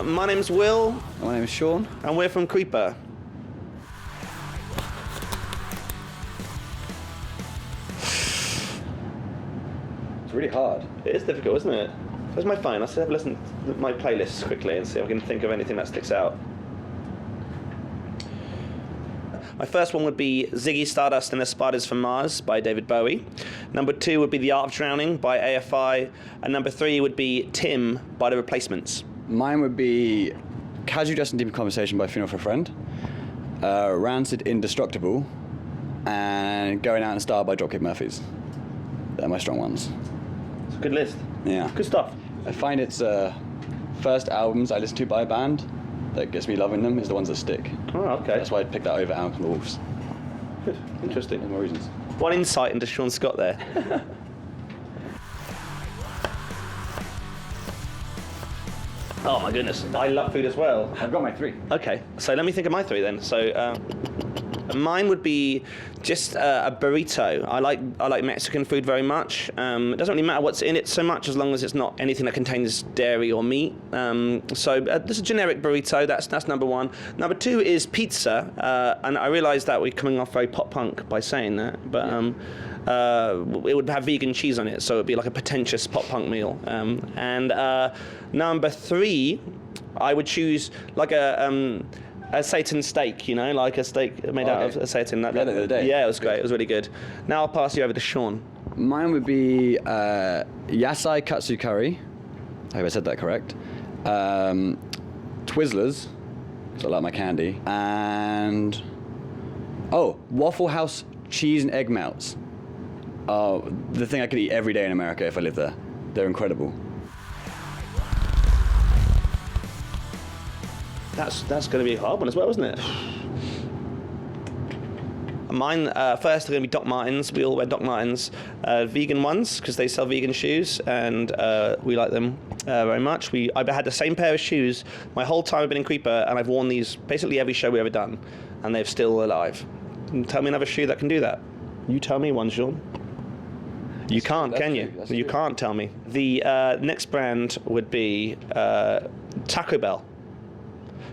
my name's Will. My name is Sean. And we're from Creeper. It's really hard. It is difficult, isn't it? Where's my phone? Let's have a listen to my playlists quickly and see if I can think of anything that sticks out. My first one would be Ziggy, Stardust and the Spiders from Mars by David Bowie. Number 2 would be The Art of Drowning by AFI. And number 3 would be Tim by The Replacements. Mine would be Casual Just and Deep Conversation by Funeral for a Friend, Rancid Indestructible, and Going Out in Style by Dropkick Murphys. They're my strong ones. It's a good list. Yeah. Good stuff. I find it's first albums I listen to by a band that gets me loving them is the ones that stick. Oh, okay. That's why I picked that over Alchemy of Wolves. Good. Interesting. There's more reasons. One insight into Sean Scott there. Oh my goodness, I love food as well. I've got my 3. Okay, so let me think of my 3 then. So mine would be just a burrito. I like Mexican food very much. It doesn't really matter what's in it so much as long as it's not anything that contains dairy or meat. So this is a generic burrito. That's number 1. Number 2 is pizza, and I realise that we're coming off very pop punk by saying that, but. It would have vegan cheese on it, so it would be like a pretentious pop punk meal. And number 3, I would choose like a Satan steak, you know, like a steak made out of a Satan. The other day. Yeah, it was great. It was really good. Now I'll pass you over to Sean. Mine would be Yasai Katsu Curry. I hope I said that correct. Twizzlers, because I like my candy. And, Waffle House cheese and egg melts. The thing I could eat every day in America if I lived there. They're incredible. That's going to be a hard one as well, isn't it? Mine first are going to be Doc Martens. We all wear Doc Martens, vegan ones because they sell vegan shoes, and we like them very much. I've had the same pair of shoes my whole time I've been in Creeper, and I've worn these basically every show we've ever done, and they're still alive. Tell me another shoe that can do that. You tell me one, Sean. You can't, can you? You can't tell me. The next brand would be Taco Bell.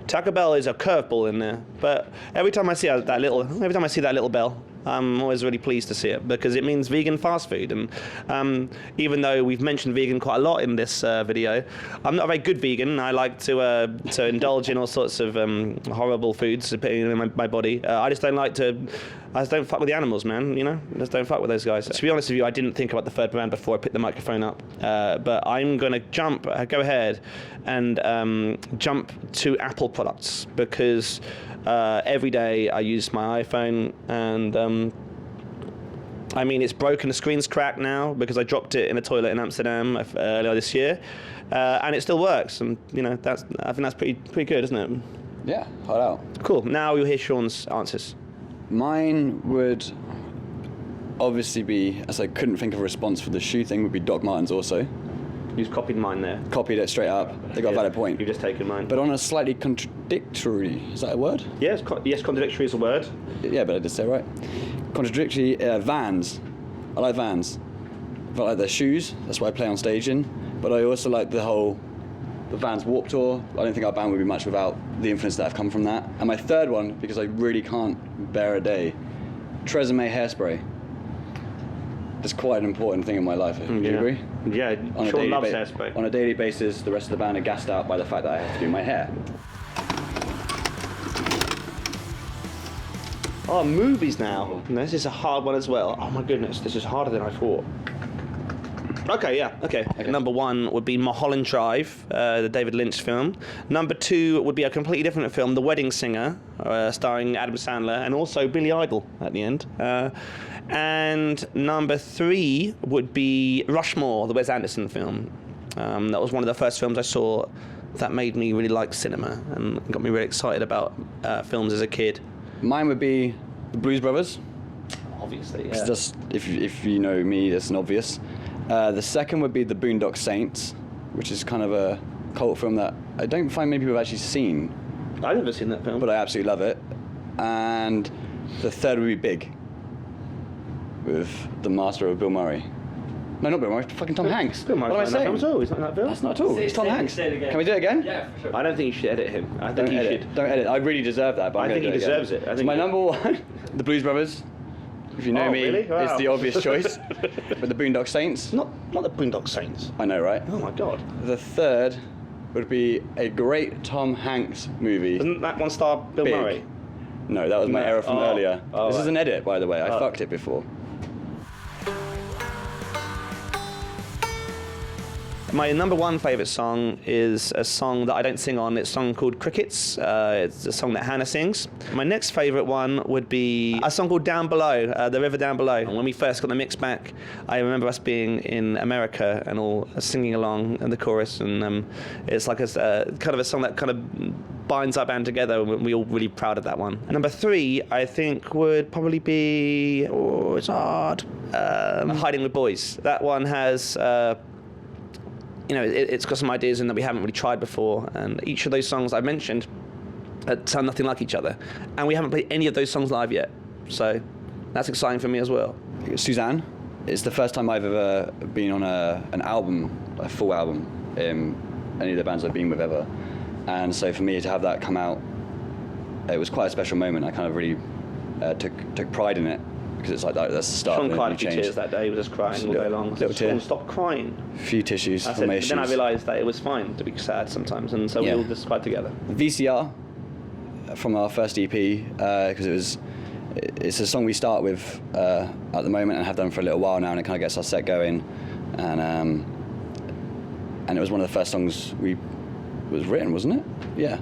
Taco Bell is a curveball in there, but every time I see that little bell, I'm always really pleased to see it because it means vegan fast food. And even though we've mentioned vegan quite a lot in this video, I'm not a very good vegan. I like to indulge in all sorts of horrible foods in my body. I just don't fuck with the animals, man. You know, I just don't fuck with those guys. To be honest with you, I didn't think about the third brand before I picked the microphone up. But I'm gonna go ahead and jump to Apple products because every day I use my iPhone, and I mean it's broken. The screen's cracked now because I dropped it in a toilet in Amsterdam earlier this year, and it still works. And you know I think that's pretty good, isn't it? Yeah, hot out. Cool. Now you'll hear Sean's answers. Mine would obviously be, as I couldn't think of a response for the shoe thing, would be Doc Martens also. You've copied mine there. Copied it straight up. They got a valid point. You've just taken mine. But on a slightly contradictory, is that a word? Yes, yes, contradictory is a word. Yeah, but I did say it right. Contradictory, Vans. I like Vans. I like their shoes, that's what I play on stage in. But I also like the Vans Warped Tour. I don't think our band would be much without the influence that have come from that. And my third one, because I really can't bear a day, Tresemme hairspray. It's quite an important thing in my life. Do you agree? Yeah, Sean loves hairspray. On a daily basis, the rest of the band are gassed out by the fact that I have to do my hair. Oh, movies now. This is a hard one as well. Oh my goodness, this is harder than I thought. Okay. Number 1 would be Mulholland Drive, the David Lynch film. Number 2 would be a completely different film, The Wedding Singer, starring Adam Sandler, and also Billy Idol at the end. And number 3 would be Rushmore, the Wes Anderson film. That was one of the first films I saw that made me really like cinema and got me really excited about films as a kid. Mine would be The Blues Brothers. Obviously, yeah. It's just, if you know me, it's an obvious. The second would be The Boondock Saints, which is kind of a cult film that I don't find many people have actually seen. I've never seen that film. But I absolutely love it. And the third would be Big, with the master of Bill Murray. No, not Bill Murray. Fucking Tom Hanks. Bill Murray's What am I not in that saying? film at all. He's not in that film. That's not at all. It's Tom Hanks. Say it again. Can we do it again? Yeah, for sure. I don't think you should edit him. I think Don't you edit. should. Don't edit. I really deserve that. But I I'm think gonna he do it again. deserves it. I So think my he- number one, the Blues Brothers. If you know Oh, me, really? Wow. it's the obvious choice. But the Boondock Saints. Not the Boondock Saints. I know, right? Oh my god. The third would be a great Tom Hanks movie. Doesn't that one star Bill Big. Murray? No, that was my No. error from Oh. earlier. Oh, This is right. an edit, by the way. I Oh. fucked it before. My number one favourite song is a song that I don't sing on. It's a song called Crickets. It's a song that Hannah sings. My next favourite one would be a song called Down Below, The River Down Below. And when we first got the mix back, I remember us being in America and all singing along in the chorus. And it's like a kind of a song that kind of binds our band together. And we're all really proud of that one. Number three, I think, would probably be, oh, it's hard, Hiding with Boys. That one has... you know, it's got some ideas in that we haven't really tried before, and each of those songs I mentioned sound nothing like each other, and we haven't played any of those songs live yet, so that's exciting for me as well. Suzanne. It's the first time I've ever been on an album, a full album, in any of the bands I've been with ever, and so for me to have that come out, it was quite a special moment. I kind of really took pride in it, because it's like that's the start Sean of a cried new a few change. tears that day. He was just crying all day long. I said, Little tear. Sean, stop crying. A few tissues I for said, my but issues. then I realised that it was fine to be sad sometimes, and so Yeah. we all just cried together. VCR from our first EP, because it's a song we start with at the moment and have done for a little while now, and it kind of gets our set going, and it was one of the first songs was written, wasn't it? Yeah,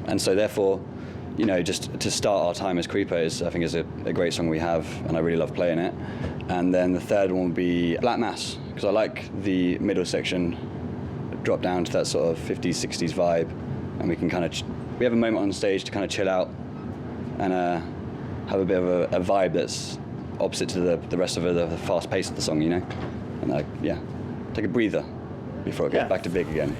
and so therefore, you know, just to start our time as Creepers, I think is a great song we have, and I really love playing it. And then the third one would be Black Mass, because I like the middle section, drop down to that sort of 50s, 60s vibe, and we can kind of, we have a moment on stage to kind of chill out and have a bit of a vibe that's opposite to the rest of the fast pace of the song, you know? And yeah, take a breather before it gets Yeah. back to big again.